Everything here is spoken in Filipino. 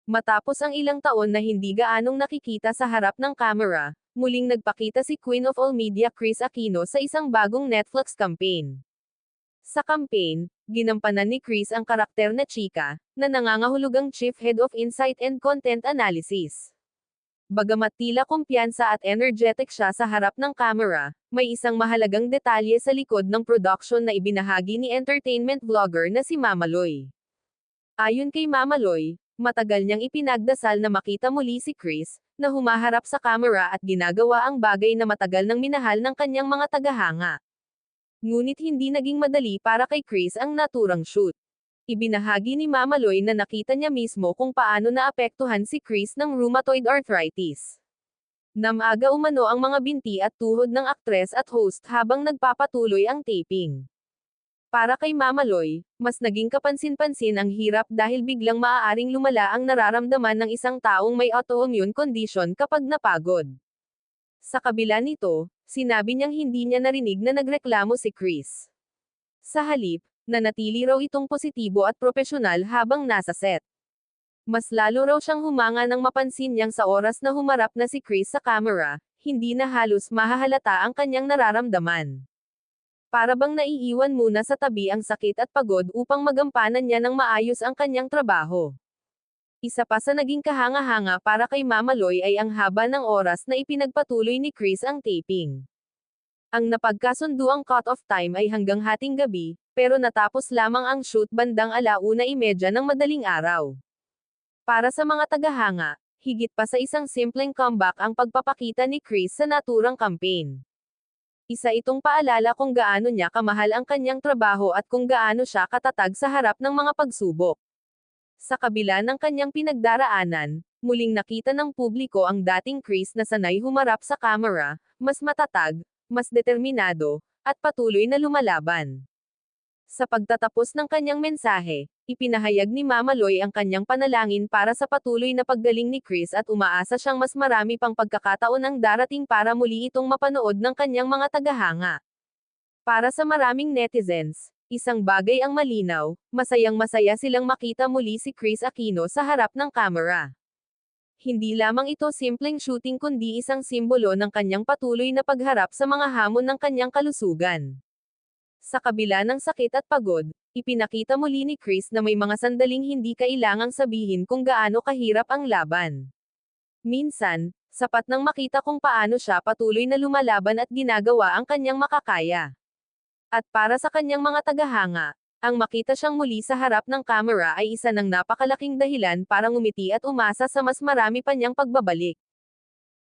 Matapos ang ilang taon na hindi gaanong nakikita sa harap ng kamera, muling nagpakita si Queen of All Media Kris Aquino sa isang bagong Netflix campaign. Sa campaign, ginampanan ni Kris ang karakter na Chika, na nangangahulugang Chief Head of Insight and Content Analysis. Bagamat tila kumpiyansa at energetic siya sa harap ng kamera, may isang mahalagang detalye sa likod ng production na ibinahagi ni entertainment vlogger na si Mamaloy. Ayon kay Mamaloy, matagal niyang ipinagdasal na makita muli si Kris, na humaharap sa kamera at ginagawa ang bagay na matagal nang minahal ng kanyang mga tagahanga. Ngunit hindi naging madali para kay Kris ang naturang shoot. Ibinahagi ni Mamaloy na nakita niya mismo kung paano naapektuhan si Kris ng rheumatoid arthritis. Namaga umano ang mga binti at tuhod ng aktres at host habang nagpapatuloy ang taping. Para kay Mamaloy, mas naging kapansin-pansin ang hirap dahil biglang maaaring lumala ang nararamdaman ng isang taong may autoimmune condition kapag napagod. Sa kabila nito, sinabi niyang hindi niya narinig na nagreklamo si Kris. Sa halip, nanatili raw itong positibo at propesyonal habang nasa set. Mas lalo raw siyang humanga nang mapansin niyang sa oras na humarap na si Kris sa camera, hindi na halos mahahalata ang kanyang nararamdaman. Para bang naiiwan muna sa tabi ang sakit at pagod upang magampanan niya ng maayos ang kanyang trabaho. Isa pa sa naging kahanga-hanga para kay Mamaloy ay ang haba ng oras na ipinagpatuloy ni Kris ang taping. Ang napagkasunduang cut-off time ay hanggang hating gabi, pero natapos lamang ang shoot bandang 1:30 ng madaling araw. Para sa mga tagahanga, higit pa sa isang simpleng comeback ang pagpapakita ni Kris sa naturang campaign. Isa itong paalala kung gaano niya kamahal ang kanyang trabaho at kung gaano siya katatag sa harap ng mga pagsubok. Sa kabila ng kanyang pinagdaraanan, muling nakita ng publiko ang dating Kris na sanay humarap sa kamera, mas matatag, mas determinado, at patuloy na lumalaban. Sa pagtatapos ng kanyang mensahe, ipinahayag ni Mamaloy ang kanyang panalangin para sa patuloy na paggaling ni Kris at umaasa siyang mas marami pang pagkakataon ang darating para muli itong mapanood ng kanyang mga tagahanga. Para sa maraming netizens, isang bagay ang malinaw, masayang-masaya silang makita muli si Kris Aquino sa harap ng kamera. Hindi lamang ito simpleng shooting kundi isang simbolo ng kanyang patuloy na pagharap sa mga hamon ng kanyang kalusugan. Sa kabila ng sakit at pagod, ipinakita muli ni Kris na may mga sandaling hindi kailangang sabihin kung gaano kahirap ang laban. Minsan, sapat nang makita kung paano siya patuloy na lumalaban at ginagawa ang kanyang makakaya. At para sa kanyang mga tagahanga, ang makita siyang muli sa harap ng kamera ay isa ng napakalaking dahilan para ngumiti at umasa sa mas marami pa niyang pagbabalik.